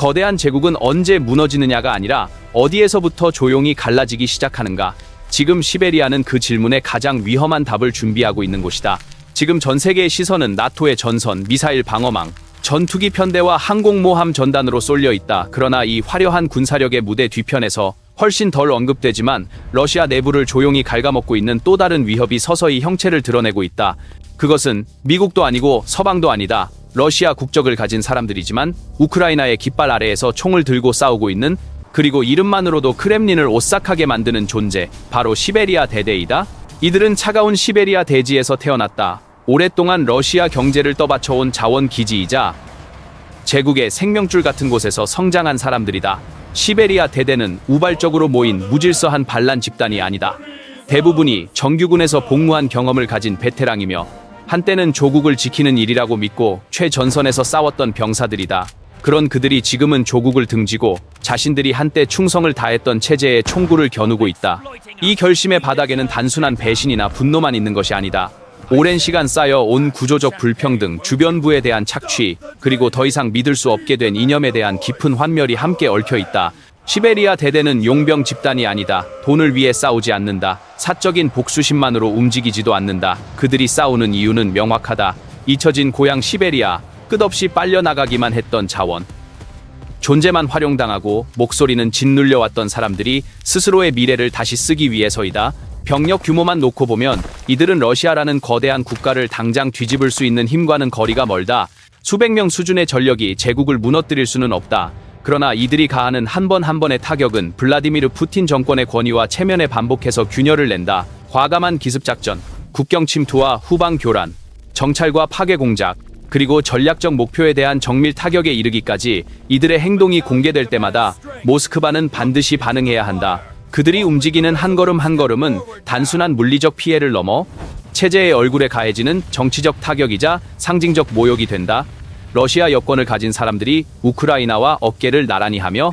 거대한 제국은 언제 무너지느냐가 아니라 어디에서부터 조용히 갈라지기 시작하는가. 지금 시베리아는 그 질문에 가장 위험한 답을 준비하고 있는 곳이다. 지금 전 세계의 시선은 나토의 전선, 미사일 방어망, 전투기 편대와 항공모함 전단으로 쏠려 있다. 그러나 이 화려한 군사력의 무대 뒤편에서 훨씬 덜 언급되지만 러시아 내부를 조용히 갉아먹고 있는 또 다른 위협이 서서히 형체를 드러내고 있다. 그것은 미국도 아니고 서방도 아니다. 러시아 국적을 가진 사람들이지만 우크라이나의 깃발 아래에서 총을 들고 싸우고 있는, 그리고 이름만으로도 크렘린을 오싹하게 만드는 존재, 바로 시베리아 대대이다. 이들은 차가운 시베리아 대지에서 태어났다. 오랫동안 러시아 경제를 떠받쳐온 자원기지이자 제국의 생명줄 같은 곳에서 성장한 사람들이다. 시베리아 대대는 우발적으로 모인 무질서한 반란 집단이 아니다. 대부분이 정규군에서 복무한 경험을 가진 베테랑이며 한때는 조국을 지키는 일이라고 믿고 최전선에서 싸웠던 병사들이다. 그런 그들이 지금은 조국을 등지고 자신들이 한때 충성을 다했던 체제에 총구를 겨누고 있다. 이 결심의 바닥에는 단순한 배신이나 분노만 있는 것이 아니다. 오랜 시간 쌓여온 구조적 불평등, 주변부에 대한 착취, 그리고 더 이상 믿을 수 없게 된 이념에 대한 깊은 환멸이 함께 얽혀 있다. 시베리아 대대는 용병 집단이 아니다. 돈을 위해 싸우지 않는다. 사적인 복수심만으로 움직이지도 않는다. 그들이 싸우는 이유는 명확하다. 잊혀진 고향 시베리아, 끝없이 빨려나가기만 했던 자원. 존재만 활용당하고 목소리는 짓눌려왔던 사람들이 스스로의 미래를 다시 쓰기 위해서이다. 병력 규모만 놓고 보면 이들은 러시아라는 거대한 국가를 당장 뒤집을 수 있는 힘과는 거리가 멀다. 수백 명 수준의 전력이 제국을 무너뜨릴 수는 없다. 그러나 이들이 가하는 한 번 한 번의 타격은 블라디미르 푸틴 정권의 권위와 체면에 반복해서 균열을 낸다. 과감한 기습작전, 국경 침투와 후방 교란, 정찰과 파괴 공작, 그리고 전략적 목표에 대한 정밀 타격에 이르기까지 이들의 행동이 공개될 때마다 모스크바는 반드시 반응해야 한다. 그들이 움직이는 한 걸음 한 걸음은 단순한 물리적 피해를 넘어 체제의 얼굴에 가해지는 정치적 타격이자 상징적 모욕이 된다. 러시아 여권을 가진 사람들이 우크라이나와 어깨를 나란히 하며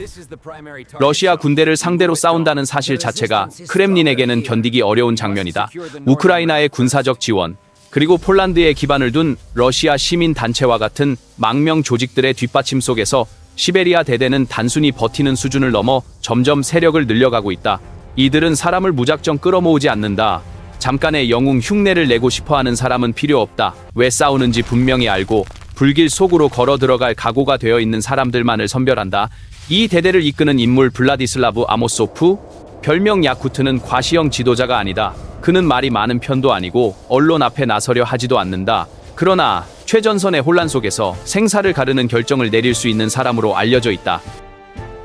러시아 군대를 상대로 싸운다는 사실 자체가 크렘린에게는 견디기 어려운 장면이다. 우크라이나의 군사적 지원, 그리고 폴란드에 기반을 둔 러시아 시민단체와 같은 망명 조직들의 뒷받침 속에서 시베리아 대대는 단순히 버티는 수준을 넘어 점점 세력을 늘려가고 있다. 이들은 사람을 무작정 끌어모으지 않는다. 잠깐의 영웅 흉내를 내고 싶어하는 사람은 필요 없다. 왜 싸우는지 분명히 알고 불길 속으로 걸어 들어갈 각오가 되어 있는 사람들만을 선별한다. 이 대대를 이끄는 인물 블라디슬라브 아모소프, 별명 야쿠트는 과시형 지도자가 아니다. 그는 말이 많은 편도 아니고 언론 앞에 나서려 하지도 않는다. 그러나 최전선의 혼란 속에서 생사를 가르는 결정을 내릴 수 있는 사람으로 알려져 있다.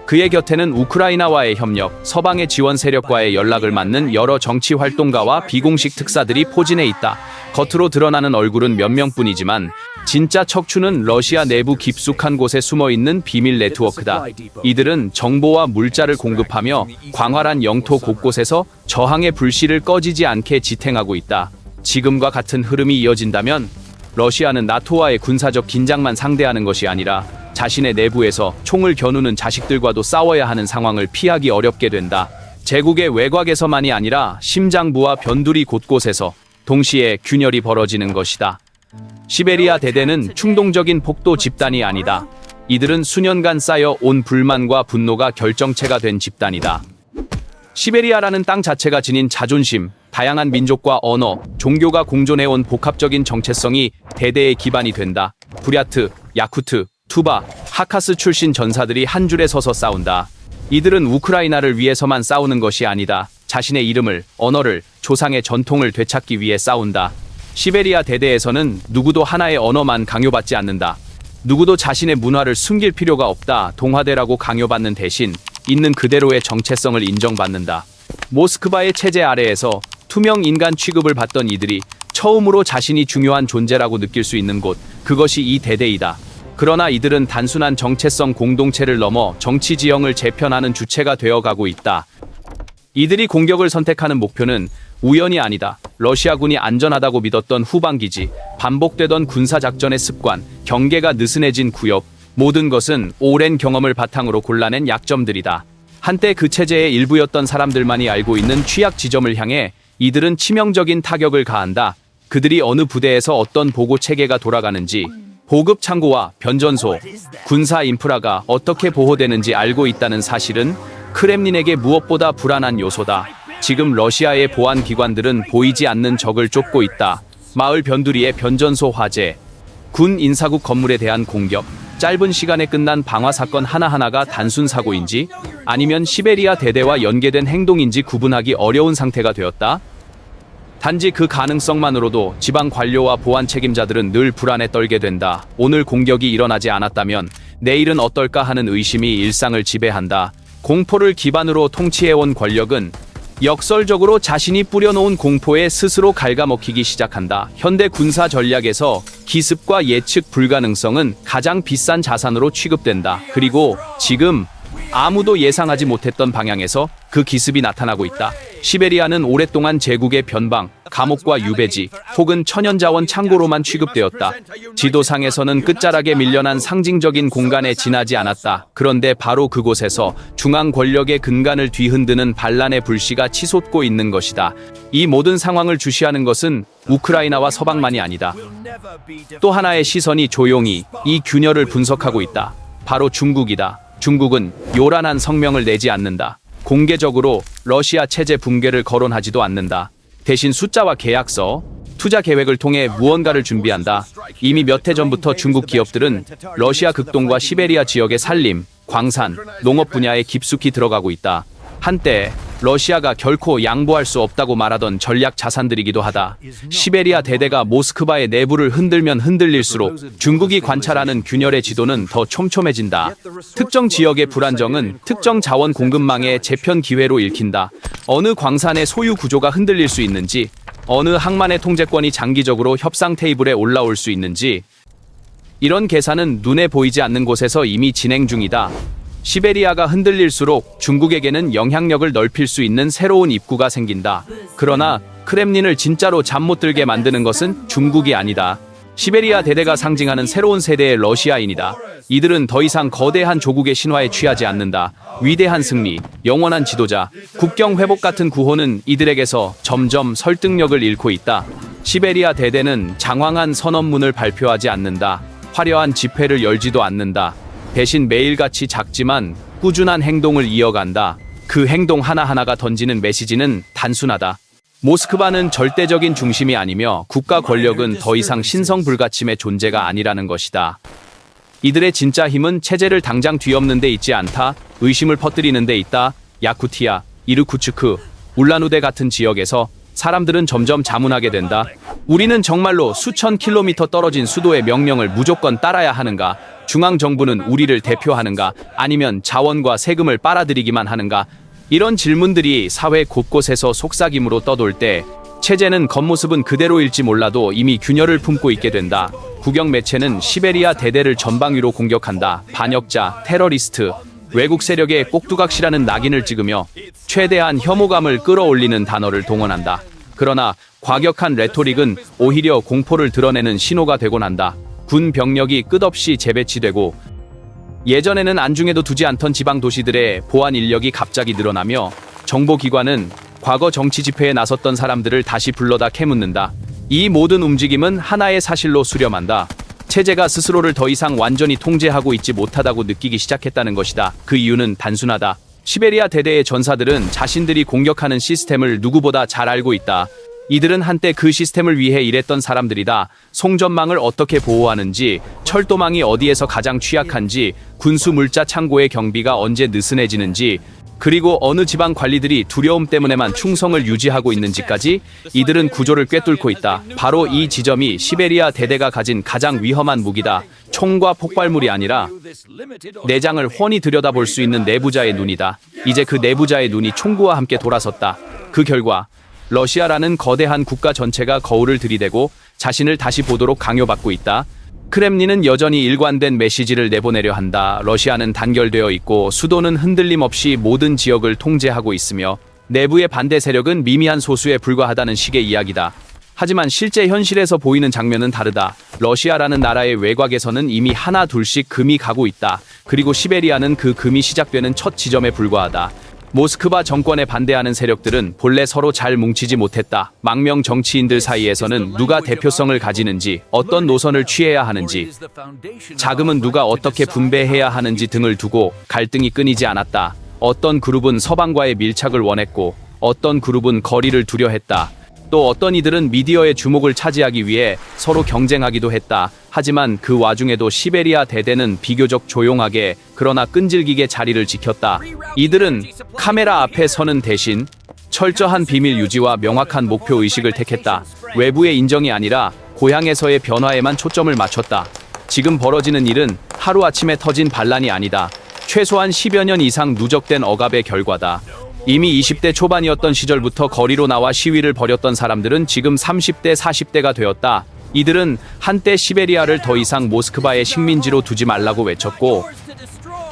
그의 곁에는 우크라이나와의 협력, 서방의 지원 세력과의 연락을 맡는 여러 정치 활동가와 비공식 특사들이 포진해 있다. 겉으로 드러나는 얼굴은 몇 명뿐이지만 진짜 척추는 러시아 내부 깊숙한 곳에 숨어있는 비밀 네트워크다. 이들은 정보와 물자를 공급하며 광활한 영토 곳곳에서 저항의 불씨를 꺼지지 않게 지탱하고 있다. 지금과 같은 흐름이 이어진다면 러시아는 나토와의 군사적 긴장만 상대하는 것이 아니라 자신의 내부에서 총을 겨누는 자식들과도 싸워야 하는 상황을 피하기 어렵게 된다. 제국의 외곽에서만이 아니라 심장부와 변두리 곳곳에서 동시에 균열이 벌어지는 것이다. 시베리아 대대는 충동적인 폭도 집단이 아니다. 이들은 수년간 쌓여온 불만과 분노가 결정체가 된 집단이다. 시베리아라는 땅 자체가 지닌 자존심, 다양한 민족과 언어, 종교가 공존해온 복합적인 정체성이 대대의 기반이 된다. 부랴트, 야쿠트, 투바, 하카스 출신 전사들이 한 줄에 서서 싸운다. 이들은 우크라이나를 위해서만 싸우는 것이 아니다. 자신의 이름을, 언어를, 조상의 전통을 되찾기 위해 싸운다. 시베리아 대대에서는 누구도 하나의 언어만 강요받지 않는다. 누구도 자신의 문화를 숨길 필요가 없다. 동화되라고 강요받는 대신 있는 그대로의 정체성을 인정받는다. 모스크바의 체제 아래에서 투명 인간 취급을 받던 이들이 처음으로 자신이 중요한 존재라고 느낄 수 있는 곳, 그것이 이 대대이다. 그러나 이들은 단순한 정체성 공동체를 넘어 정치 지형을 재편하는 주체가 되어가고 있다. 이들이 공격을 선택하는 목표는 우연이 아니다. 러시아군이 안전하다고 믿었던 후방기지, 반복되던 군사작전의 습관, 경계가 느슨해진 구역, 모든 것은 오랜 경험을 바탕으로 골라낸 약점들이다. 한때 그 체제의 일부였던 사람들만이 알고 있는 취약 지점을 향해 이들은 치명적인 타격을 가한다. 그들이 어느 부대에서 어떤 보고 체계가 돌아가는지, 보급 창고와 변전소, 군사 인프라가 어떻게 보호되는지 알고 있다는 사실은 크렘린에게 무엇보다 불안한 요소다. 지금 러시아의 보안 기관들은 보이지 않는 적을 쫓고 있다. 마을 변두리의 변전소 화재, 군 인사국 건물에 대한 공격, 짧은 시간에 끝난 방화 사건 하나하나가 단순 사고인지 아니면 시베리아 대대와 연계된 행동인지 구분하기 어려운 상태가 되었다. 단지 그 가능성만으로도 지방 관료와 보안 책임자들은 늘 불안에 떨게 된다. 오늘 공격이 일어나지 않았다면 내일은 어떨까 하는 의심이 일상을 지배한다. 공포를 기반으로 통치해온 권력은 역설적으로 자신이 뿌려놓은 공포에 스스로 갉아먹히기 시작한다. 현대 군사 전략에서 기습과 예측 불가능성은 가장 비싼 자산으로 취급된다. 그리고 지금 아무도 예상하지 못했던 방향에서 그 기습이 나타나고 있다. 시베리아는 오랫동안 제국의 변방, 감옥과 유배지 혹은 천연자원 창고로만 취급되었다. 지도상에서는 끝자락에 밀려난 상징적인 공간에 지나지 않았다. 그런데 바로 그곳에서 중앙 권력의 근간을 뒤흔드는 반란의 불씨가 치솟고 있는 것이다. 이 모든 상황을 주시하는 것은 우크라이나와 서방만이 아니다. 또 하나의 시선이 조용히 이 균열을 분석하고 있다. 바로 중국이다. 중국은 요란한 성명을 내지 않는다. 공개적으로 러시아 체제 붕괴를 거론하지도 않는다. 대신 숫자와 계약서, 투자 계획을 통해 무언가를 준비한다. 이미 몇 해 전부터 중국 기업들은 러시아 극동과 시베리아 지역의 산림, 광산, 농업 분야에 깊숙이 들어가고 있다. 한때 러시아가 결코 양보할 수 없다고 말하던 전략 자산들이기도 하다. 시베리아 대대가 모스크바의 내부를 흔들면 흔들릴수록 중국이 관찰하는 균열의 지도는 더 촘촘해진다. 특정 지역의 불안정은 특정 자원 공급망의 재편 기회로 읽힌다. 어느 광산의 소유 구조가 흔들릴 수 있는지, 어느 항만의 통제권이 장기적으로 협상 테이블에 올라올 수 있는지, 이런 계산은 눈에 보이지 않는 곳에서 이미 진행 중이다. 시베리아가 흔들릴수록 중국에게는 영향력을 넓힐 수 있는 새로운 입구가 생긴다. 그러나 크렘린을 진짜로 잠 못 들게 만드는 것은 중국이 아니다. 시베리아 대대가 상징하는 새로운 세대의 러시아인이다. 이들은 더 이상 거대한 조국의 신화에 취하지 않는다. 위대한 승리, 영원한 지도자, 국경 회복 같은 구호는 이들에게서 점점 설득력을 잃고 있다. 시베리아 대대는 장황한 선언문을 발표하지 않는다. 화려한 집회를 열지도 않는다. 대신 매일같이 작지만 꾸준한 행동을 이어간다. 그 행동 하나하나가 던지는 메시지는 단순하다. 모스크바는 절대적인 중심이 아니며 국가 권력은 더 이상 신성불가침의 존재가 아니라는 것이다. 이들의 진짜 힘은 체제를 당장 뒤엎는 데 있지 않다. 의심을 퍼뜨리는 데 있다. 야쿠티아, 이르쿠츠크, 울란우데 같은 지역에서 사람들은 점점 자문하게 된다. 우리는 정말로 수천 킬로미터 떨어진 수도의 명령을 무조건 따라야 하는가? 중앙정부는 우리를 대표하는가? 아니면 자원과 세금을 빨아들이기만 하는가? 이런 질문들이 사회 곳곳에서 속삭임으로 떠돌 때 체제는 겉모습은 그대로일지 몰라도 이미 균열을 품고 있게 된다. 국영 매체는 시베리아 대대를 전방위로 공격한다. 반역자, 테러리스트, 외국 세력의 꼭두각시라는 낙인을 찍으며 최대한 혐오감을 끌어올리는 단어를 동원한다. 그러나 과격한 레토릭은 오히려 공포를 드러내는 신호가 되곤 한다. 군 병력이 끝없이 재배치되고 예전에는 안중에도 두지 않던 지방 도시들의 보안 인력이 갑자기 늘어나며 정보기관은 과거 정치 집회에 나섰던 사람들을 다시 불러다 캐묻는다. 이 모든 움직임은 하나의 사실로 수렴한다. 체제가 스스로를 더 이상 완전히 통제하고 있지 못하다고 느끼기 시작했다는 것이다. 그 이유는 단순하다. 시베리아 대대의 전사들은 자신들이 공격하는 시스템을 누구보다 잘 알고 있다. 이들은 한때 그 시스템을 위해 일했던 사람들이다. 송전망을 어떻게 보호하는지, 철도망이 어디에서 가장 취약한지, 군수 물자 창고의 경비가 언제 느슨해지는지, 그리고 어느 지방 관리들이 두려움 때문에만 충성을 유지하고 있는지까지 이들은 구조를 꿰뚫고 있다. 바로 이 지점이 시베리아 대대가 가진 가장 위험한 무기다. 총과 폭발물이 아니라 내장을 훤히 들여다볼 수 있는 내부자의 눈이다. 이제 그 내부자의 눈이 총구와 함께 돌아섰다. 그 결과 러시아라는 거대한 국가 전체가 거울을 들이대고 자신을 다시 보도록 강요받고 있다. 크렘린은 여전히 일관된 메시지를 내보내려 한다. 러시아는 단결되어 있고 수도는 흔들림 없이 모든 지역을 통제하고 있으며 내부의 반대 세력은 미미한 소수에 불과하다는 식의 이야기다. 하지만 실제 현실에서 보이는 장면은 다르다. 러시아라는 나라의 외곽에서는 이미 하나 둘씩 금이 가고 있다. 그리고 시베리아는 그 금이 시작되는 첫 지점에 불과하다. 모스크바 정권에 반대하는 세력들은 본래 서로 잘 뭉치지 못했다. 망명 정치인들 사이에서는 누가 대표성을 가지는지, 어떤 노선을 취해야 하는지, 자금은 누가 어떻게 분배해야 하는지 등을 두고 갈등이 끊이지 않았다. 어떤 그룹은 서방과의 밀착을 원했고, 어떤 그룹은 거리를 두려했다. 또 어떤 이들은 미디어의 주목을 차지하기 위해 서로 경쟁하기도 했다. 하지만 그 와중에도 시베리아 대대는 비교적 조용하게 그러나 끈질기게 자리를 지켰다. 이들은 카메라 앞에 서는 대신 철저한 비밀 유지와 명확한 목표 의식을 택했다. 외부의 인정이 아니라 고향에서의 변화에만 초점을 맞췄다. 지금 벌어지는 일은 하루아침에 터진 반란이 아니다. 최소한 10여 년 이상 누적된 억압의 결과다. 이미 20대 초반이었던 시절부터 거리로 나와 시위를 벌였던 사람들은 지금 30대, 40대가 되었다. 이들은 한때 시베리아를 더 이상 모스크바의 식민지로 두지 말라고 외쳤고,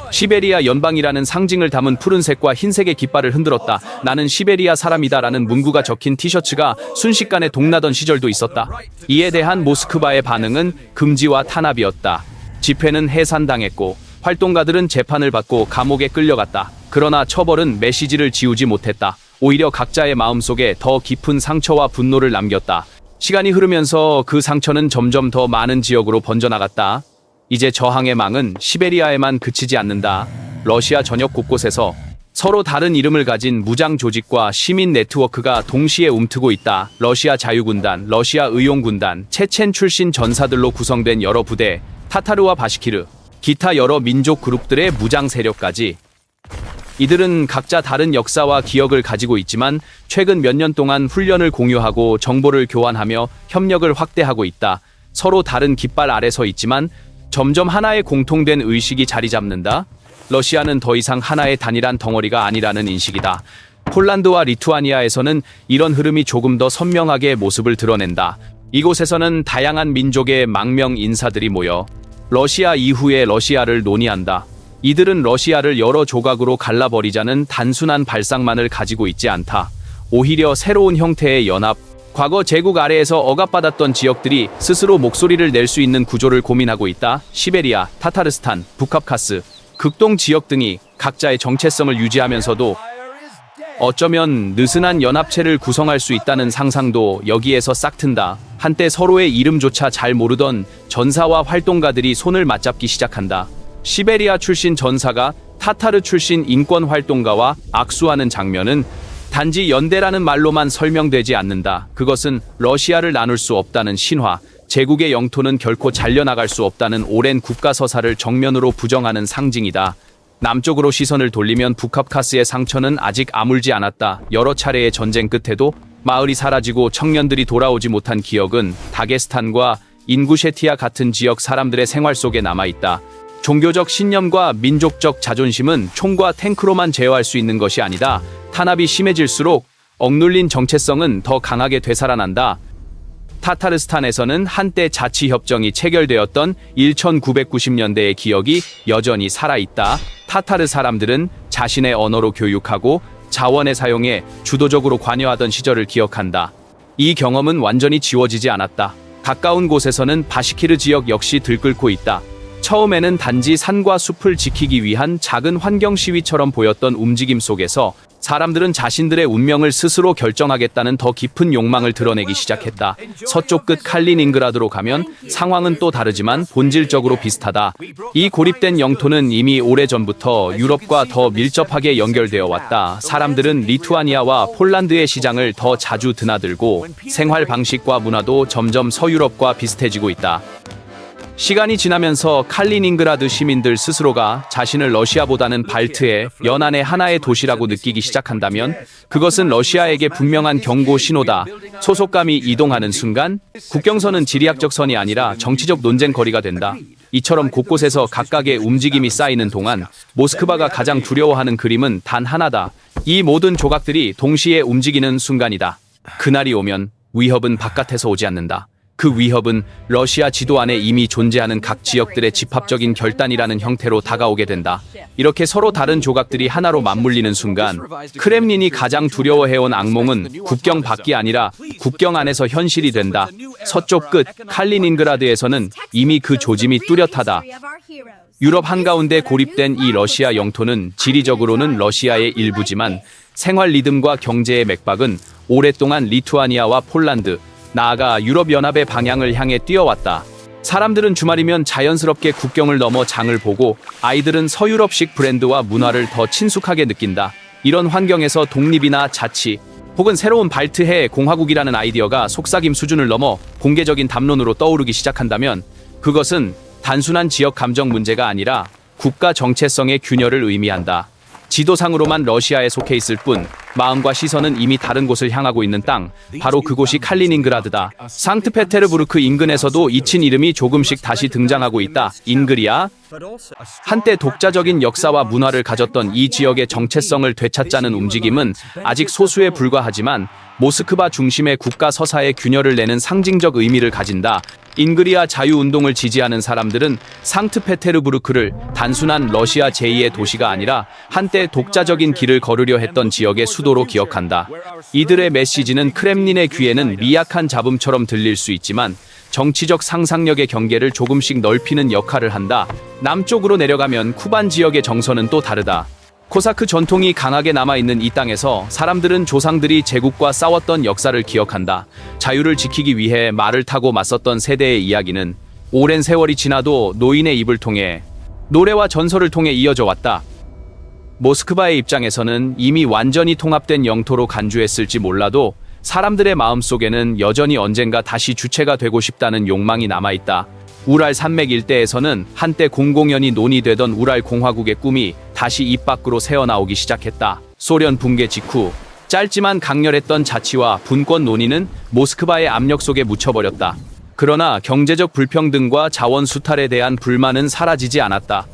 시베리아 연방이라는 상징을 담은 푸른색과 흰색의 깃발을 흔들었다. 나는 시베리아 사람이다라는 문구가 적힌 티셔츠가 순식간에 동나던 시절도 있었다. 이에 대한 모스크바의 반응은 금지와 탄압이었다. 집회는 해산당했고 활동가들은 재판을 받고 감옥에 끌려갔다. 그러나 처벌은 메시지를 지우지 못했다. 오히려 각자의 마음속에 더 깊은 상처와 분노를 남겼다. 시간이 흐르면서 그 상처는 점점 더 많은 지역으로 번져나갔다. 이제 저항의 망은 시베리아에만 그치지 않는다. 러시아 전역 곳곳에서 서로 다른 이름을 가진 무장 조직과 시민 네트워크가 동시에 움트고 있다. 러시아 자유군단, 러시아 의용군단, 체첸 출신 전사들로 구성된 여러 부대, 타타르와 바시키르, 기타 여러 민족 그룹들의 무장 세력까지. 이들은 각자 다른 역사와 기억을 가지고 있지만 최근 몇 년 동안 훈련을 공유하고 정보를 교환하며 협력을 확대하고 있다. 서로 다른 깃발 아래 서 있지만 점점 하나의 공통된 의식이 자리 잡는다. 러시아는 더 이상 하나의 단일한 덩어리가 아니라는 인식이다. 폴란드와 리투아니아에서는 이런 흐름이 조금 더 선명하게 모습을 드러낸다. 이곳에서는 다양한 민족의 망명 인사들이 모여 러시아 이후의 러시아를 논의한다. 이들은 러시아를 여러 조각으로 갈라버리자는 단순한 발상만을 가지고 있지 않다. 오히려 새로운 형태의 연합, 과거 제국 아래에서 억압받았던 지역들이 스스로 목소리를 낼 수 있는 구조를 고민하고 있다. 시베리아, 타타르스탄, 북카프카스, 극동 지역 등이 각자의 정체성을 유지하면서도 어쩌면 느슨한 연합체를 구성할 수 있다는 상상도 여기에서 싹튼다. 한때 서로의 이름조차 잘 모르던 전사와 활동가들이 손을 맞잡기 시작한다. 시베리아 출신 전사가 타타르 출신 인권 활동가와 악수하는 장면은 단지 연대라는 말로만 설명되지 않는다. 그것은 러시아를 나눌 수 없다는 신화, 제국의 영토는 결코 잘려나갈 수 없다는 오랜 국가서사를 정면으로 부정하는 상징이다. 남쪽으로 시선을 돌리면 북카프카스의 상처는 아직 아물지 않았다. 여러 차례의 전쟁 끝에도 마을이 사라지고 청년들이 돌아오지 못한 기억은 다게스탄과 인구셰티아 같은 지역 사람들의 생활 속에 남아있다. 종교적 신념과 민족적 자존심은 총과 탱크로만 제어할 수 있는 것이 아니다. 탄압이 심해질수록 억눌린 정체성은 더 강하게 되살아난다. 타타르스탄에서는 한때 자치협정이 체결되었던 1990년대의 기억이 여전히 살아있다. 타타르 사람들은 자신의 언어로 교육하고 자원의 사용에 주도적으로 관여하던 시절을 기억한다. 이 경험은 완전히 지워지지 않았다. 가까운 곳에서는 바시키르 지역 역시 들끓고 있다. 처음에는 단지 산과 숲을 지키기 위한 작은 환경 시위처럼 보였던 움직임 속에서 사람들은 자신들의 운명을 스스로 결정하겠다는 더 깊은 욕망을 드러내기 시작했다. 서쪽 끝 칼리닝그라드로 가면 상황은 또 다르지만 본질적으로 비슷하다. 이 고립된 영토는 이미 오래전부터 유럽과 더 밀접하게 연결되어 왔다. 사람들은 리투아니아와 폴란드의 시장을 더 자주 드나들고 생활 방식과 문화도 점점 서유럽과 비슷해지고 있다. 시간이 지나면서 칼리닝그라드 시민들 스스로가 자신을 러시아보다는 발트의 연안의 하나의 도시라고 느끼기 시작한다면 그것은 러시아에게 분명한 경고 신호다. 소속감이 이동하는 순간 국경선은 지리학적 선이 아니라 정치적 논쟁거리가 된다. 이처럼 곳곳에서 각각의 움직임이 쌓이는 동안 모스크바가 가장 두려워하는 그림은 단 하나다. 이 모든 조각들이 동시에 움직이는 순간이다. 그날이 오면 위협은 바깥에서 오지 않는다. 그 위협은 러시아 지도 안에 이미 존재하는 각 지역들의 집합적인 결단이라는 형태로 다가오게 된다. 이렇게 서로 다른 조각들이 하나로 맞물리는 순간 크렘린이 가장 두려워해온 악몽은 국경 밖이 아니라 국경 안에서 현실이 된다. 서쪽 끝 칼리닝그라드에서는 이미 그 조짐이 뚜렷하다. 유럽 한가운데 고립된 이 러시아 영토는 지리적으로는 러시아의 일부지만 생활 리듬과 경제의 맥박은 오랫동안 리투아니아와 폴란드, 나아가 유럽연합의 방향을 향해 뛰어왔다. 사람들은 주말이면 자연스럽게 국경을 넘어 장을 보고 아이들은 서유럽식 브랜드와 문화를 더 친숙하게 느낀다. 이런 환경에서 독립이나 자치 혹은 새로운 발트해 공화국이라는 아이디어가 속삭임 수준을 넘어 공개적인 담론으로 떠오르기 시작한다면 그것은 단순한 지역 감정 문제가 아니라 국가 정체성의 균열을 의미한다. 지도상으로만 러시아에 속해 있을 뿐 마음과 시선은 이미 다른 곳을 향하고 있는 땅, 바로 그곳이 칼리닝그라드다. 상트페테르부르크 인근에서도 잊힌 이름이 조금씩 다시 등장하고 있다. 잉그리아. 한때 독자적인 역사와 문화를 가졌던 이 지역의 정체성을 되찾자는 움직임은 아직 소수에 불과하지만 모스크바 중심의 국가 서사의 균열을 내는 상징적 의미를 가진다. 잉그리아 자유운동을 지지하는 사람들은 상트페테르부르크를 단순한 러시아 제2의 도시가 아니라 한때 독자적인 길을 걸으려 했던 지역의 수도로 기억한다. 이들의 메시지는 크렘린의 귀에는 미약한 잡음처럼 들릴 수 있지만 정치적 상상력의 경계를 조금씩 넓히는 역할을 한다. 남쪽으로 내려가면 쿠반 지역의 정서는 또 다르다. 코사크 전통이 강하게 남아있는 이 땅에서 사람들은 조상들이 제국과 싸웠던 역사를 기억한다. 자유를 지키기 위해 말을 타고 맞섰던 세대의 이야기는 오랜 세월이 지나도 노인의 입을 통해 노래와 전설을 통해 이어져 왔다. 모스크바의 입장에서는 이미 완전히 통합된 영토로 간주했을지 몰라도 사람들의 마음속에는 여전히 언젠가 다시 주체가 되고 싶다는 욕망이 남아있다. 우랄 산맥 일대에서는 한때 공공연히 논의되던 우랄 공화국의 꿈이 다시 입 밖으로 새어나오기 시작했다. 소련 붕괴 직후 짧지만 강렬했던 자치와 분권 논의는 모스크바의 압력 속에 묻혀버렸다. 그러나 경제적 불평등과 자원 수탈에 대한 불만은 사라지지 않았다.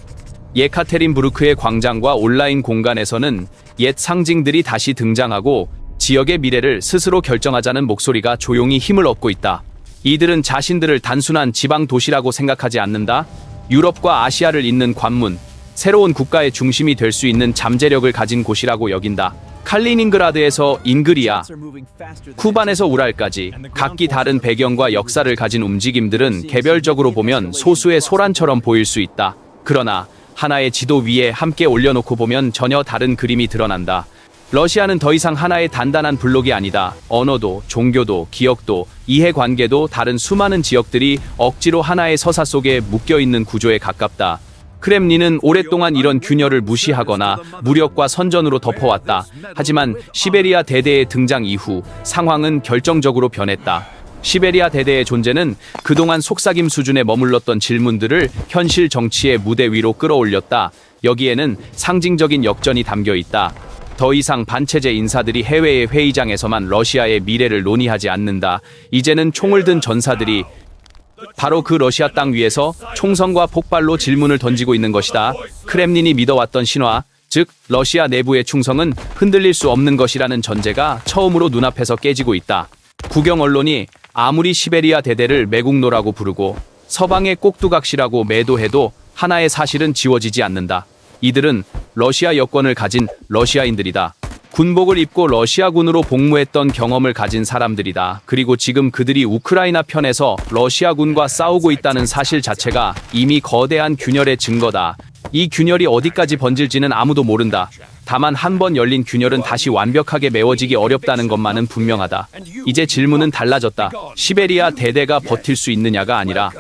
예카테린부르크의 광장과 온라인 공간에서는 옛 상징들이 다시 등장하고 지역의 미래를 스스로 결정하자는 목소리가 조용히 힘을 얻고 있다. 이들은 자신들을 단순한 지방 도시라고 생각하지 않는다. 유럽과 아시아를 잇는 관문, 새로운 국가의 중심이 될 수 있는 잠재력을 가진 곳이라고 여긴다. 칼리닝그라드에서 잉그리아, 쿠반에서 우랄까지 각기 다른 배경과 역사를 가진 움직임들은 개별적으로 보면 소수의 소란처럼 보일 수 있다. 그러나 하나의 지도 위에 함께 올려놓고 보면 전혀 다른 그림이 드러난다. 러시아는 더 이상 하나의 단단한 블록이 아니다. 언어도, 종교도, 기억도, 이해관계도 다른 수많은 지역들이 억지로 하나의 서사 속에 묶여있는 구조에 가깝다. 크렘린은 오랫동안 이런 균열을 무시하거나 무력과 선전으로 덮어왔다. 하지만 시베리아 대대의 등장 이후 상황은 결정적으로 변했다. 시베리아 대대의 존재는 그동안 속삭임 수준에 머물렀던 질문들을 현실 정치의 무대 위로 끌어올렸다. 여기에는 상징적인 역전이 담겨 있다. 더 이상 반체제 인사들이 해외의 회의장에서만 러시아의 미래를 논의하지 않는다. 이제는 총을 든 전사들이 바로 그 러시아 땅 위에서 총성과 폭발로 질문을 던지고 있는 것이다. 크렘린이 믿어왔던 신화, 즉 러시아 내부의 충성은 흔들릴 수 없는 것이라는 전제가 처음으로 눈앞에서 깨지고 있다. 국영 언론이 아무리 시베리아 대대를 매국노라고 부르고 서방의 꼭두각시라고 매도해도 하나의 사실은 지워지지 않는다. 이들은 러시아 여권을 가진 러시아인들이다. 군복을 입고 러시아군으로 복무했던 경험을 가진 사람들이다. 그리고 지금 그들이 우크라이나 편에서 러시아군과 싸우고 있다는 사실 자체가 이미 거대한 균열의 증거다. 이 균열이 어디까지 번질지는 아무도 모른다. 다만 한 번 열린 균열은 다시 완벽하게 메워지기 어렵다는 것만은 분명하다. 이제 질문은 달라졌다. 시베리아 대대가 버틸 수 있느냐가 아니라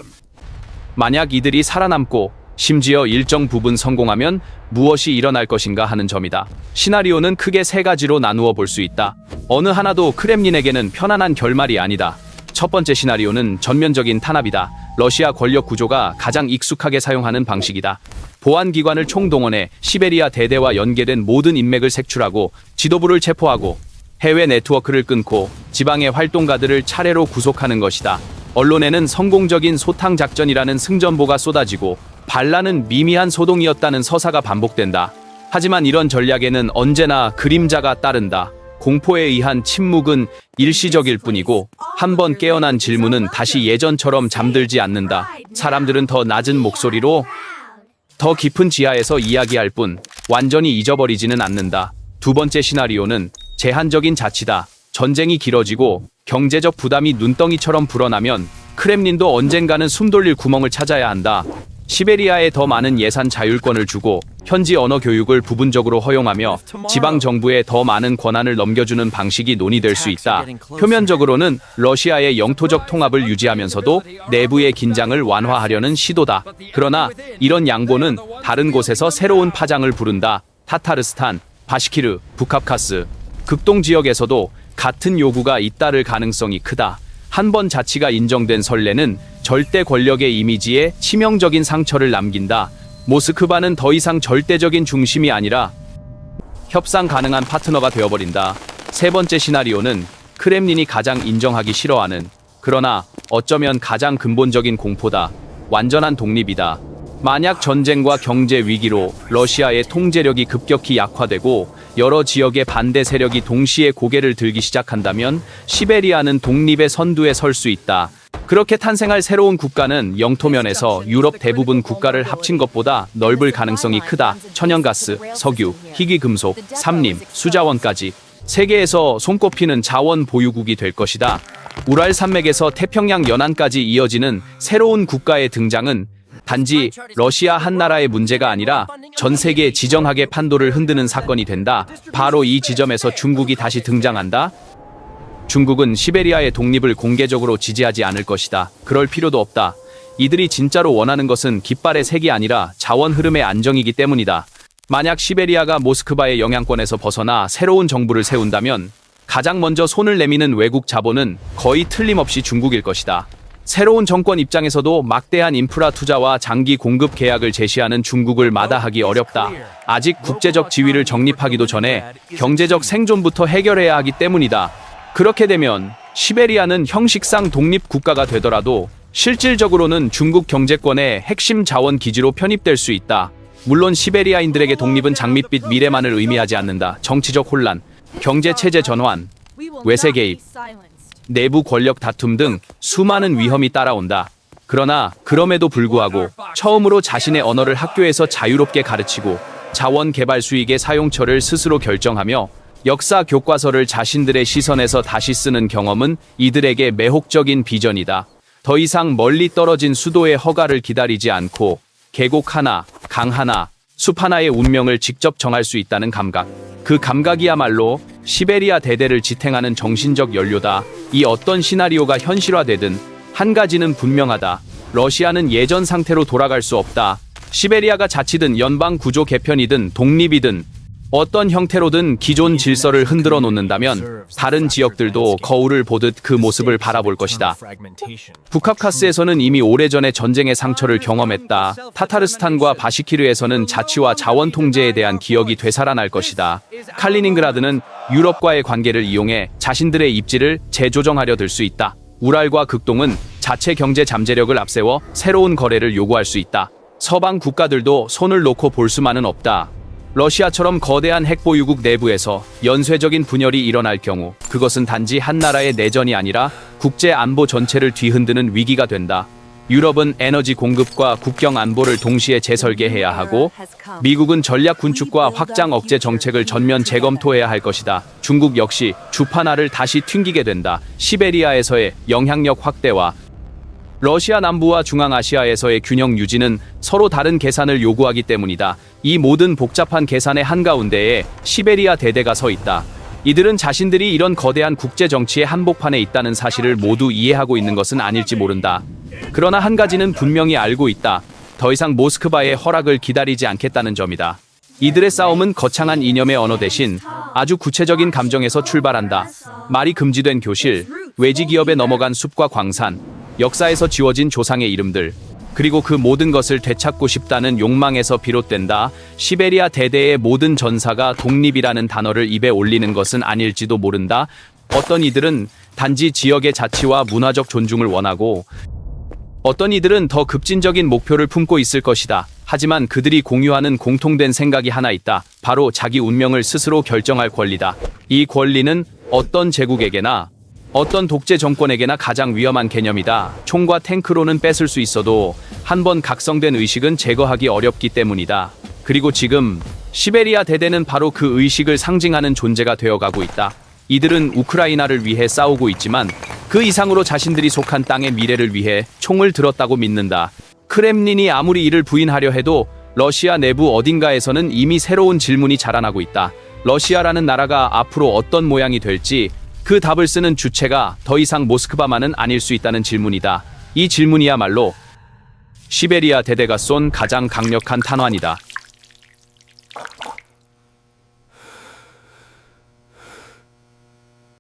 만약 이들이 살아남고 심지어 일정 부분 성공하면 무엇이 일어날 것인가 하는 점이다. 시나리오는 크게 세 가지로 나누어 볼 수 있다. 어느 하나도 크렘린에게는 편안한 결말이 아니다. 첫 번째 시나리오는 전면적인 탄압이다. 러시아 권력 구조가 가장 익숙하게 사용하는 방식이다. 보안기관을 총동원해 시베리아 대대와 연계된 모든 인맥을 색출하고 지도부를 체포하고 해외 네트워크를 끊고 지방의 활동가들을 차례로 구속하는 것이다. 언론에는 성공적인 소탕 작전이라는 승전보가 쏟아지고 반란은 미미한 소동이었다는 서사가 반복된다. 하지만 이런 전략에는 언제나 그림자가 따른다. 공포에 의한 침묵은 일시적일 뿐이고 한번 깨어난 질문은 다시 예전처럼 잠들지 않는다. 사람들은 더 낮은 목소리로 더 깊은 지하에서 이야기할 뿐 완전히 잊어버리지는 않는다. 두 번째 시나리오는 제한적인 자치다. 전쟁이 길어지고 경제적 부담이 눈덩이처럼 불어나면 크렘린도 언젠가는 숨 돌릴 구멍을 찾아야 한다. 시베리아에 더 많은 예산 자율권을 주고 현지 언어 교육을 부분적으로 허용하며 지방 정부에 더 많은 권한을 넘겨주는 방식이 논의될 수 있다. 표면적으로는 러시아의 영토적 통합을 유지하면서도 내부의 긴장을 완화하려는 시도다. 그러나 이런 양보는 다른 곳에서 새로운 파장을 부른다. 타타르스탄, 바시키르, 북카프카스, 극동 지역에서도 같은 요구가 잇따를 가능성이 크다. 한 번 자치가 인정된 선례는 절대 권력의 이미지에 치명적인 상처를 남긴다. 모스크바는 더 이상 절대적인 중심이 아니라 협상 가능한 파트너가 되어버린다. 세 번째 시나리오는 크렘린이 가장 인정하기 싫어하는, 그러나 어쩌면 가장 근본적인 공포다. 완전한 독립이다. 만약 전쟁과 경제 위기로 러시아의 통제력이 급격히 약화되고 여러 지역의 반대 세력이 동시에 고개를 들기 시작한다면 시베리아는 독립의 선두에 설 수 있다. 그렇게 탄생할 새로운 국가는 영토면에서 유럽 대부분 국가를 합친 것보다 넓을 가능성이 크다. 천연가스, 석유, 희귀금속, 삼림, 수자원까지 세계에서 손꼽히는 자원 보유국이 될 것이다. 우랄 산맥에서 태평양 연안까지 이어지는 새로운 국가의 등장은 단지 러시아 한 나라의 문제가 아니라 전 세계 지정학의 판도를 흔드는 사건이 된다. 바로 이 지점에서 중국이 다시 등장한다. 중국은 시베리아의 독립을 공개적으로 지지하지 않을 것이다. 그럴 필요도 없다. 이들이 진짜로 원하는 것은 깃발의 색이 아니라 자원 흐름의 안정이기 때문이다. 만약 시베리아가 모스크바의 영향권에서 벗어나 새로운 정부를 세운다면 가장 먼저 손을 내미는 외국 자본은 거의 틀림없이 중국일 것이다. 새로운 정권 입장에서도 막대한 인프라 투자와 장기 공급 계약을 제시하는 중국을 마다하기 어렵다. 아직 국제적 지위를 정립하기도 전에 경제적 생존부터 해결해야 하기 때문이다. 그렇게 되면 시베리아는 형식상 독립 국가가 되더라도 실질적으로는 중국 경제권의 핵심 자원 기지로 편입될 수 있다. 물론 시베리아인들에게 독립은 장밋빛 미래만을 의미하지 않는다. 정치적 혼란, 경제 체제 전환, 외세 개입, 내부 권력 다툼 등 수많은 위험이 따라온다. 그러나 그럼에도 불구하고 처음으로 자신의 언어를 학교에서 자유롭게 가르치고 자원 개발 수익의 사용처를 스스로 결정하며 역사 교과서를 자신들의 시선에서 다시 쓰는 경험은 이들에게 매혹적인 비전이다. 더 이상 멀리 떨어진 수도의 허가를 기다리지 않고 계곡 하나, 강 하나, 숲 하나의 운명을 직접 정할 수 있다는 감각. 그 감각이야말로 시베리아 대대를 지탱하는 정신적 연료다. 이 어떤 시나리오가 현실화되든 한 가지는 분명하다. 러시아는 예전 상태로 돌아갈 수 없다. 시베리아가 자치든 연방 구조 개편이든 독립이든 어떤 형태로든 기존 질서를 흔들어 놓는다면 다른 지역들도 거울을 보듯 그 모습을 바라볼 것이다. 북카프카스에서는 이미 오래전에 전쟁의 상처를 경험했다. 타타르스탄과 바시키르에서는 자치와 자원 통제에 대한 기억이 되살아날 것이다. 칼리닝그라드는 유럽과의 관계를 이용해 자신들의 입지를 재조정하려 들 수 있다. 우랄과 극동은 자체 경제 잠재력을 앞세워 새로운 거래를 요구할 수 있다. 서방 국가들도 손을 놓고 볼 수만은 없다. 러시아처럼 거대한 핵보유국 내부에서 연쇄적인 분열이 일어날 경우 그것은 단지 한 나라의 내전이 아니라 국제 안보 전체를 뒤흔드는 위기가 된다. 유럽은 에너지 공급과 국경 안보를 동시에 재설계해야 하고 미국은 전략 군축과 확장 억제 정책을 전면 재검토해야 할 것이다. 중국 역시 주판알을 다시 튕기게 된다. 시베리아에서의 영향력 확대와 러시아 남부와 중앙아시아에서의 균형 유지는 서로 다른 계산을 요구하기 때문이다. 이 모든 복잡한 계산의 한가운데에 시베리아 대대가 서 있다. 이들은 자신들이 이런 거대한 국제정치의 한복판에 있다는 사실을 모두 이해하고 있는 것은 아닐지 모른다. 그러나 한 가지는 분명히 알고 있다. 더 이상 모스크바의 허락을 기다리지 않겠다는 점이다. 이들의 싸움은 거창한 이념의 언어 대신 아주 구체적인 감정에서 출발한다. 말이 금지된 교실, 외지 기업에 넘어간 숲과 광산, 역사에서 지워진 조상의 이름들, 그리고 그 모든 것을 되찾고 싶다는 욕망에서 비롯된다. 시베리아 대대의 모든 전사가 독립이라는 단어를 입에 올리는 것은 아닐지도 모른다. 어떤 이들은 단지 지역의 자치와 문화적 존중을 원하고 어떤 이들은 더 급진적인 목표를 품고 있을 것이다. 하지만 그들이 공유하는 공통된 생각이 하나 있다. 바로 자기 운명을 스스로 결정할 권리다. 이 권리는 어떤 제국에게나 어떤 독재 정권에게나 가장 위험한 개념이다. 총과 탱크로는 뺏을 수 있어도 한 번 각성된 의식은 제거하기 어렵기 때문이다. 그리고 지금 시베리아 대대는 바로 그 의식을 상징하는 존재가 되어가고 있다. 이들은 우크라이나를 위해 싸우고 있지만 그 이상으로 자신들이 속한 땅의 미래를 위해 총을 들었다고 믿는다. 크렘린이 아무리 이를 부인하려 해도 러시아 내부 어딘가에서는 이미 새로운 질문이 자라나고 있다. 러시아라는 나라가 앞으로 어떤 모양이 될지 그 답을 쓰는 주체가 더 이상 모스크바만은 아닐 수 있다는 질문이다. 이 질문이야말로 시베리아 대대가 쏜 가장 강력한 탄환이다.